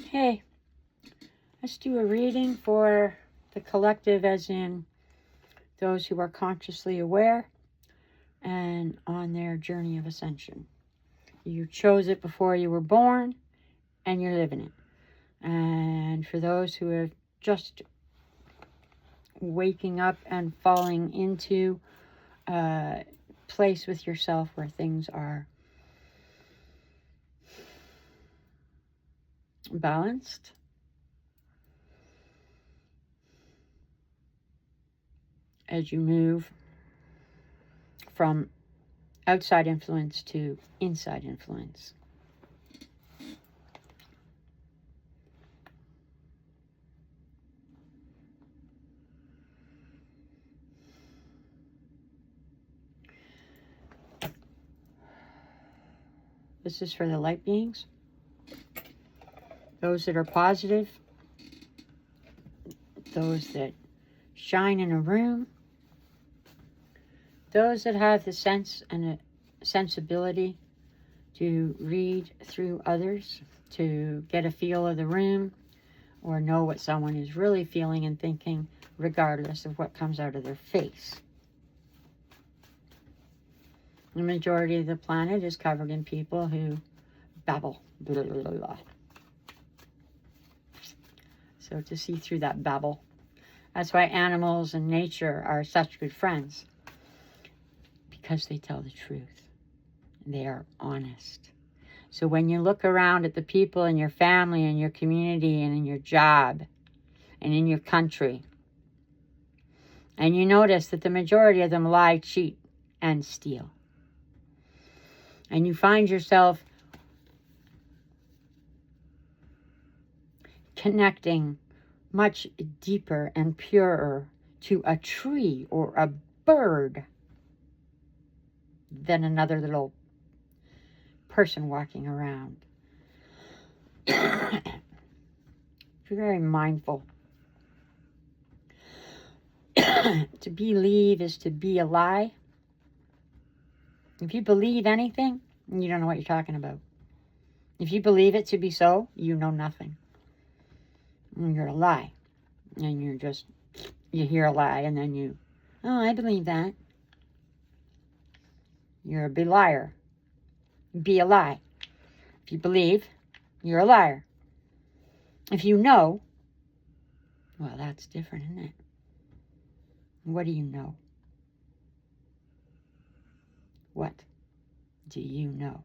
Hey, let's do a reading for the collective, as in those who are consciously aware and on their journey of ascension. You chose it before you were born, and you're living it. And for those who are just waking up and falling into a place with yourself where things are balanced, as you move from outside influence to inside influence. This is for the light beings, those that are positive, those that shine in a room, those that have the sense and a sensibility to read through others, to get a feel of the room, or know what someone is really feeling and thinking, regardless of what comes out of their face. The majority of the planet is covered in people who babble. Blah, blah, blah, blah. So to see through that babble. That's why animals and nature are such good friends. Because they tell the truth. They are honest. So when you look around at the people in your family and your community and in your job and in your country, and you notice that the majority of them lie, cheat, and steal, and you find yourself connecting much deeper and purer to a tree or a bird than another little person walking around. Be very mindful. To believe is to be a lie. If you believe anything, you don't know what you're talking about. If you believe it to be so, you know nothing. And you're a lie. And you hear a lie and then I believe that. You're a liar. Be a lie. If you believe, you're a liar. If you know, well, that's different, isn't it? What do you know? What do you know?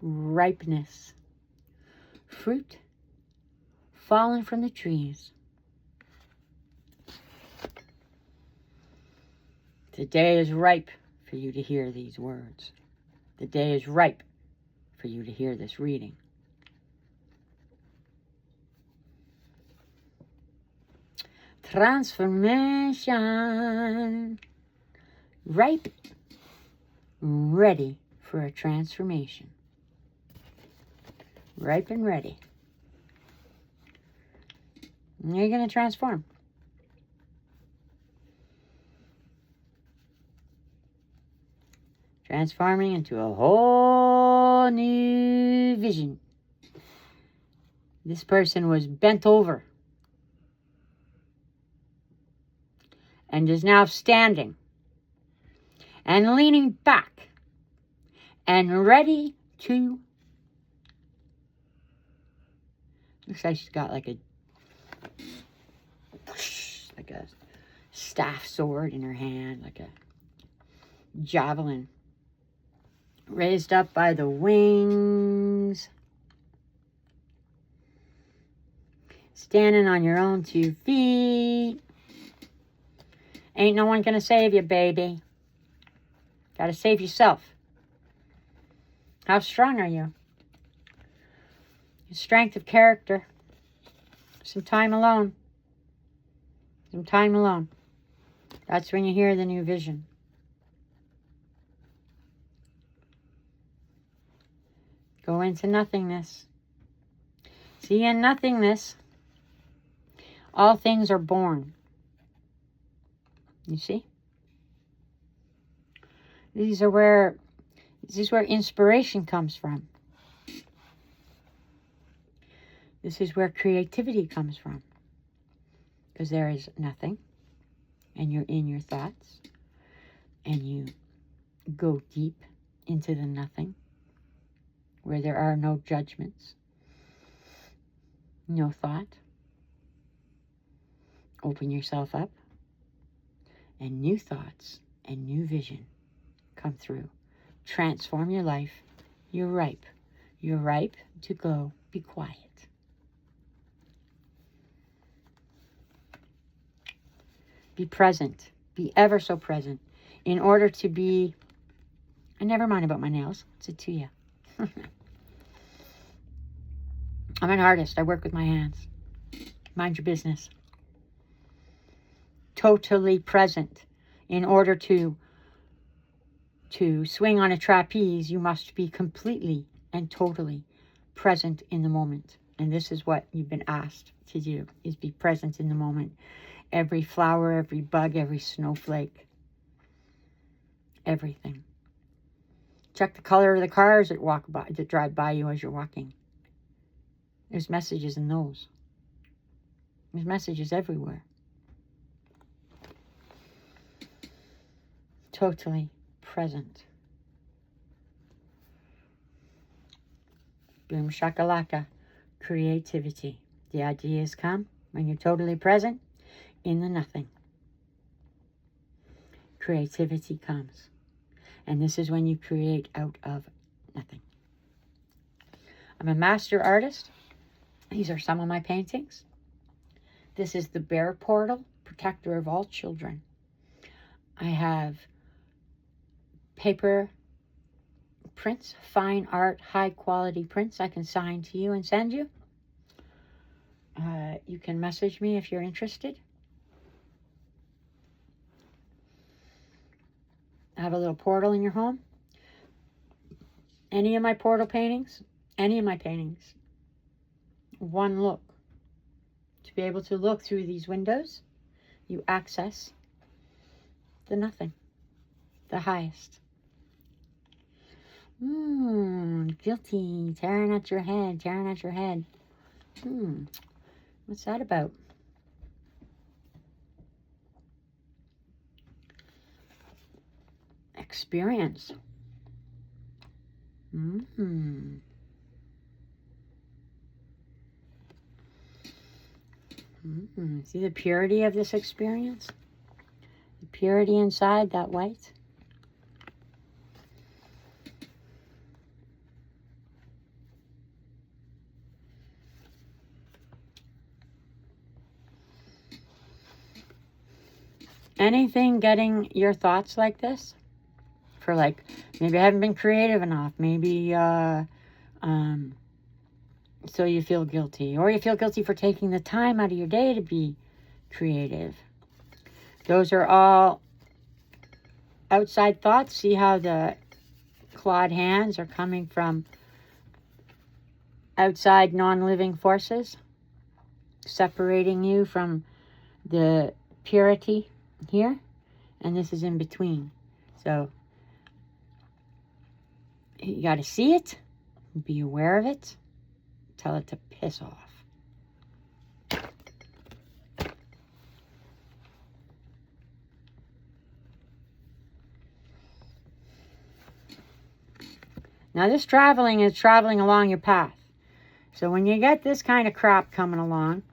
Ripeness. Fruit fallen from the trees. The day is ripe for you to hear these words. The day is ripe for you to hear this reading. Transformation. Ripe, ready for a transformation. Ripe and ready. And you're going to transform. Transforming into a whole new vision. This person was bent over and is now standing and leaning back and ready to. Looks like she's got like a staff sword in her hand, like a javelin. Raised up by the wings. Standing on your own 2 feet. Ain't no one gonna save you, baby. Gotta save yourself. How strong are you? Your strength of character. Some time alone. Some time alone. That's when you hear the new vision. Go into nothingness. See, in nothingness, all things are born. You see? This is where inspiration comes from. This is where creativity comes from. Because there is nothing, and you're in your thoughts, and you go deep into the nothing, where there are no judgments, no thought. Open yourself up, and new thoughts and new vision come through. Transform your life. You're ripe. You're ripe to go be quiet. Be present. Be ever so present. In order to be... And never mind about my nails. It's a to you. I'm an artist. I work with my hands. Mind your business. Totally present. In order to swing on a trapeze, you must be completely and totally present in the moment. And this is what you've been asked to do, is be present in the moment. Every flower, every bug, every snowflake. Everything. Check the color of the cars that drive by you as you're walking. There's messages in those. There's messages everywhere. Totally present. Boom shakalaka. Creativity. The ideas come when you're totally present in the nothing. Creativity comes. And this is when you create out of nothing. I'm a master artist. These are some of my paintings. This is the Bear Portal, protector of all children. I have paper prints, fine art, high quality prints I can sign to you and send you. You can message me if you're interested. I have a little portal in your home. Any of my portal paintings, one look. To be able to look through these windows, you access the nothing, the highest. Guilty, tearing at your head. What's that about? Experience. See the purity of this experience? The purity inside that white? Anything getting your thoughts like this? For like, maybe I haven't been creative enough. Maybe, so you feel guilty. Or you feel guilty for taking the time out of your day to be creative. Those are all outside thoughts. See how the clawed hands are coming from outside non-living forces, separating you from the purity here, and this is in between. So you got to see it, be aware of it, tell it to piss off. Now this traveling is traveling along your path. So when you get this kind of crap coming along,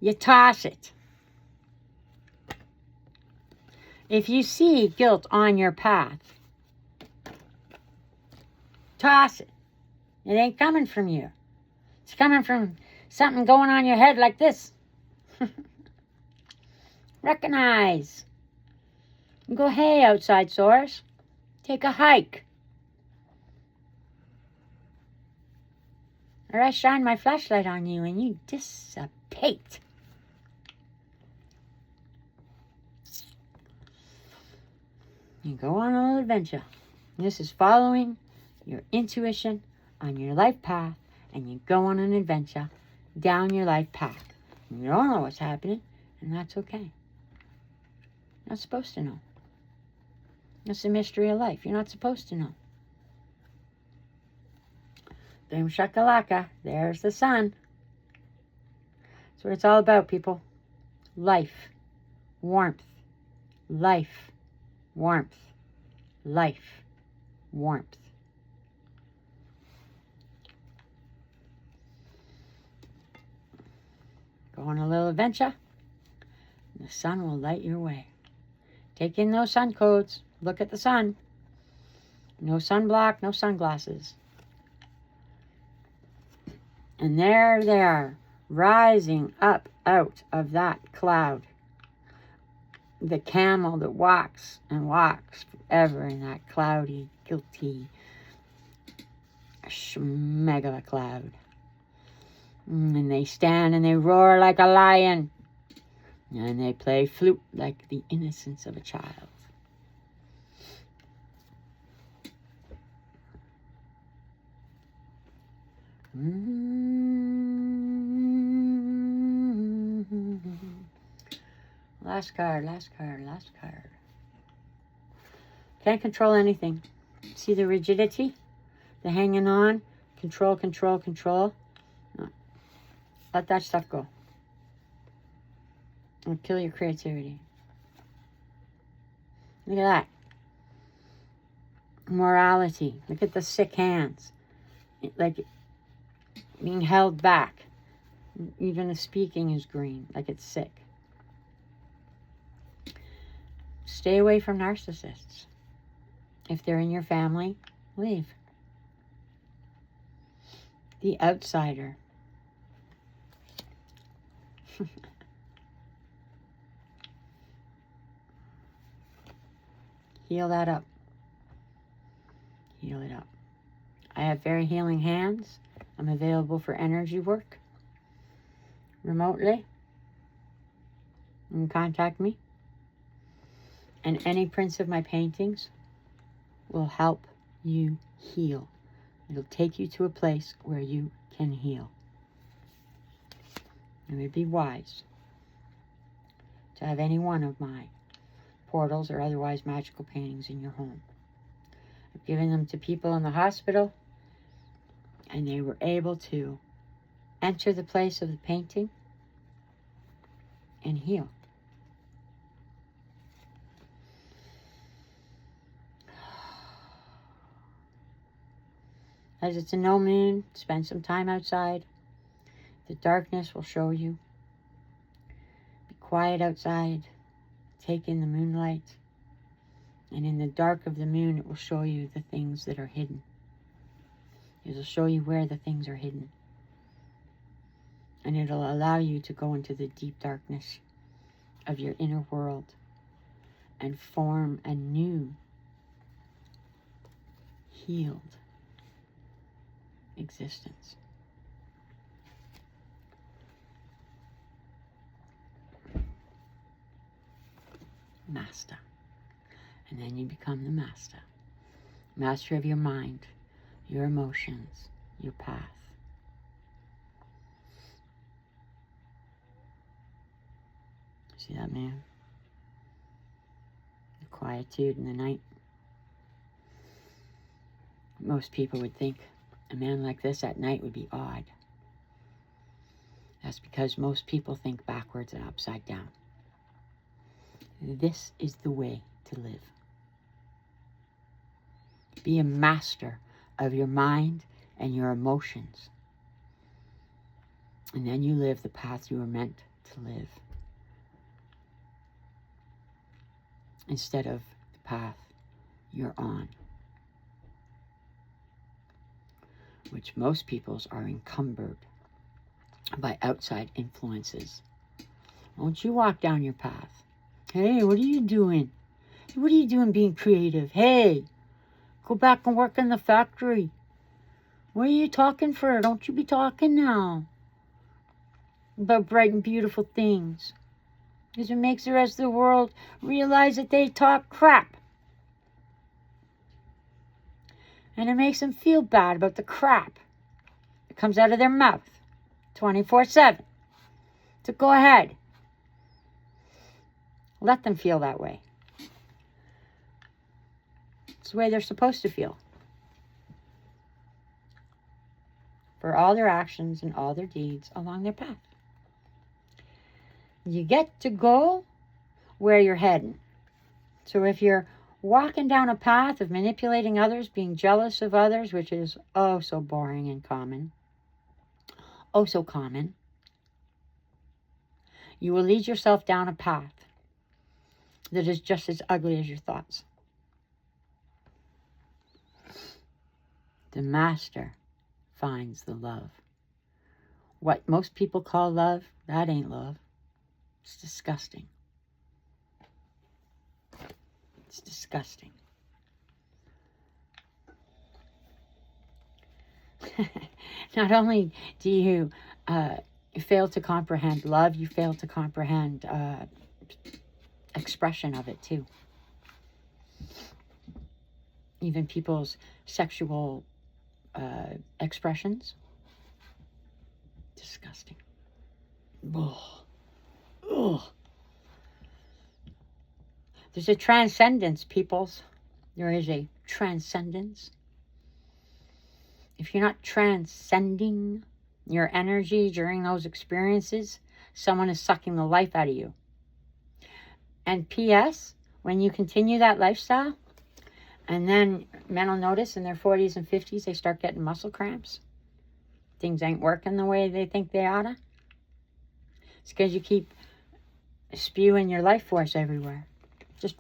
you toss it. If you see guilt on your path, toss it. It ain't coming from you. It's coming from something going on in your head like this. Recognize. Go, hey, outside source. Take a hike. Or I shine my flashlight on you and you dissipate. You go on a little adventure. This is following your intuition on your life path, and you go on an adventure down your life path. You don't know what's happening, and that's okay. You're not supposed to know. That's the mystery of life. You're not supposed to know. Boom shakalaka. There's the sun. That's what it's all about, people. Life. Warmth. Life. Warmth. Life. Warmth. Go on a little adventure. And the sun will light your way. Take in those sun codes. Look at the sun. No sunblock, no sunglasses. And there they are, rising up out of that cloud. The camel that walks and walks forever in that cloudy, guilty, megala cloud. And they stand and they roar like a lion. And they play flute like the innocence of a child. Last card, last card, last card. Can't control anything. See the rigidity? The hanging on? Control, control, control. No. Let that stuff go. It'll kill your creativity. Look at that. Morality. Look at the sick hands. Like being held back. Even the speaking is green, like it's sick. Stay away from narcissists. If they're in your family, leave. The outsider. Heal that up. Heal it up. I have very healing hands. I'm available for energy work remotely. You can contact me. And any prints of my paintings will help you heal. It'll take you to a place where you can heal. It would be wise to have any one of my portals or otherwise magical paintings in your home. I've given them to people in the hospital, and they were able to enter the place of the painting and heal. As it's a no moon, spend some time outside. The darkness will show you. Be quiet outside. Take in the moonlight. And in the dark of the moon, it will show you the things that are hidden. It will show you where the things are hidden. And it'll allow you to go into the deep darkness of your inner world and form a new, healed existence. Master. And then you become the master. Master of your mind, your emotions, your path. See that man? The quietude in the night. Most people would think a man like this at night would be odd. That's because most people think backwards and upside down. This is the way to live. Be a master of your mind and your emotions. And then you live the path you were meant to live. Instead of the path you're on. Which most people's are encumbered by outside influences. Won't you walk down your path? Hey, what are you doing? What are you doing being creative? Hey, go back and work in the factory. What are you talking for? Don't you be talking now about bright and beautiful things. Because it makes the rest of the world realize that they talk crap. And it makes them feel bad about the crap that comes out of their mouth 24/7. So go ahead. Let them feel that way. It's the way they're supposed to feel. For all their actions and all their deeds along their path. You get to go where you're heading. So if you're walking down a path of manipulating others, being jealous of others, which is oh so boring and common, oh so common, you will lead yourself down a path that is just as ugly as your thoughts. The master finds the love. What most people call love, that ain't love. It's disgusting. It's disgusting. Not only do you fail to comprehend love, you fail to comprehend expression of it too. Even people's sexual expressions. Disgusting. Ugh. Ugh. There's a transcendence, peoples. There is a transcendence. If you're not transcending your energy during those experiences, someone is sucking the life out of you. And P.S., when you continue that lifestyle, and then men will notice in their 40s and 50s, they start getting muscle cramps. Things ain't working the way they think they oughta. It's because you keep spewing your life force everywhere. Just,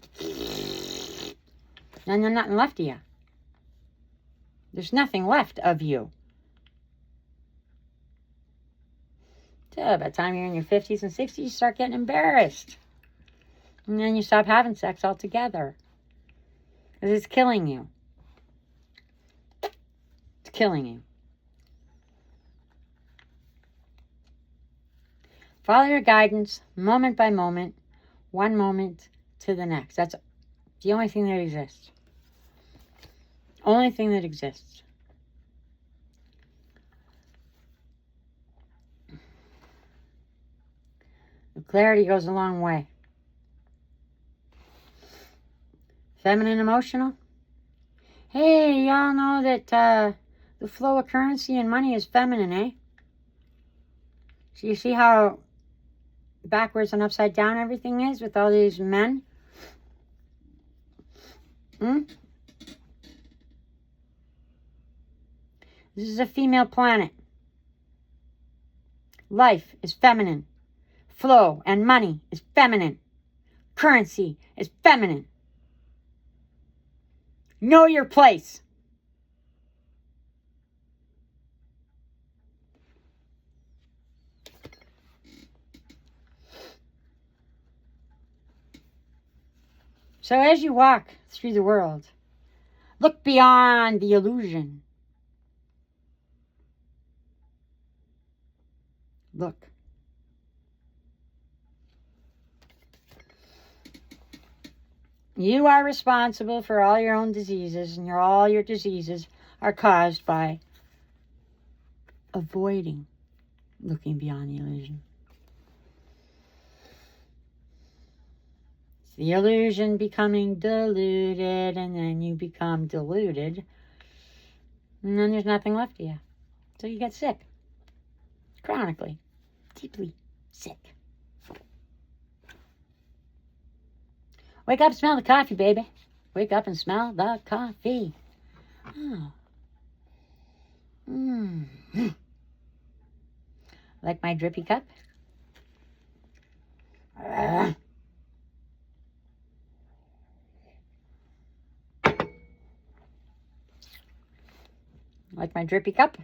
then there's nothing left of you. There's nothing left of you. So by the time you're in your 50s and 60s, you start getting embarrassed. And then you stop having sex altogether. Because it's killing you. It's killing you. Follow your guidance, moment by moment, one moment to the next. That's the only thing that exists. Only thing that exists. The clarity goes a long way. Feminine emotional. Hey, y'all know that the flow of currency and money is feminine, eh? So you see how backwards and upside down everything is with all these men? This is a female planet. Life is feminine. Flow and money is feminine. Currency is feminine. Know your place. So as you walk through the world, look beyond the illusion. Look. You are responsible for all your own diseases, and all your diseases are caused by avoiding looking beyond the illusion. It's the illusion becoming diluted, and then you become deluded, and then there's nothing left of you. So you get sick. Chronically. Deeply sick. Wake up and smell the coffee, baby. Wake up and smell the coffee. Oh. Like my drippy cup? Like my drippy cup?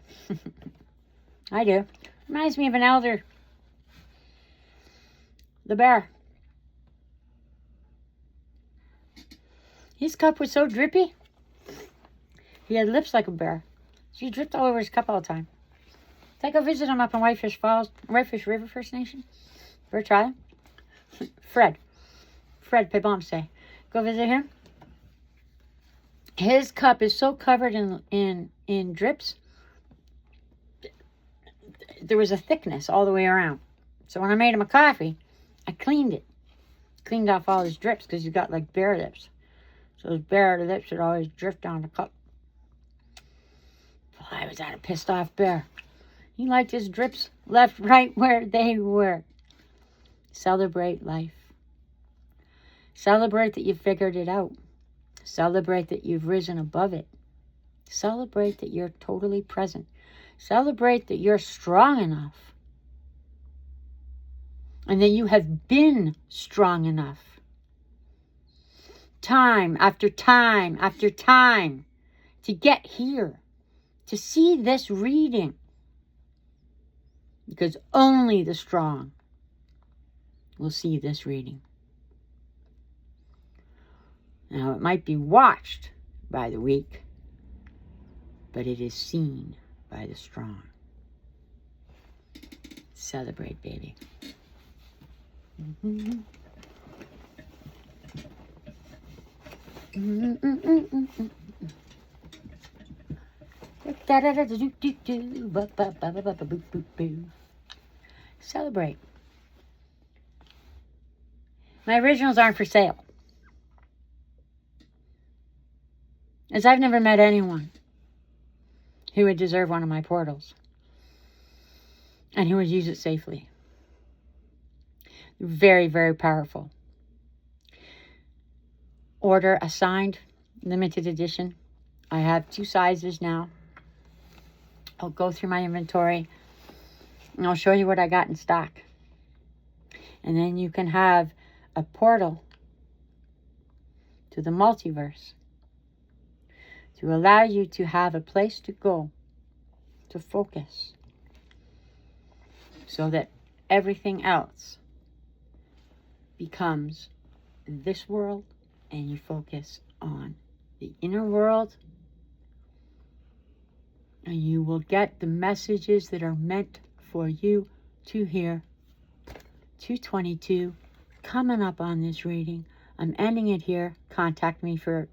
I do. Reminds me of an elder. The bear. His cup was so drippy. He had lips like a bear. So he dripped all over his cup all the time. Take a visit him up in Whitefish Falls, Whitefish River First Nation. For a try. Fred Pebomse. Go visit him. His cup is so covered in drips. There was a thickness all the way around. So when I made him a coffee, I cleaned it. Cleaned off all his drips because he's got like bear lips. So his bear lips would always drift down the cup. Well, I was at a pissed off bear. He liked his drips left right where they were. Celebrate life. Celebrate that you figured it out. Celebrate that you've risen above it. Celebrate that you're totally present. Celebrate that you're strong enough. And that you have been strong enough. Time after time after time to get here. To see this reading. Because only the strong will see this reading. Now, it might be watched by the weak, but it is seen by the strong. Celebrate, baby. Celebrate. My originals aren't for sale. As I've never met anyone who would deserve one of my portals and who would use it safely. Very, very powerful. Order a signed limited edition. I have 2 sizes now. I'll go through my inventory and I'll show you what I got in stock. And then you can have a portal to the multiverse to allow you to have a place to go to focus so that everything else becomes this world and you focus on the inner world, and you will get the messages that are meant for you to hear. 222 coming up on this reading. I'm ending it here. Contact me for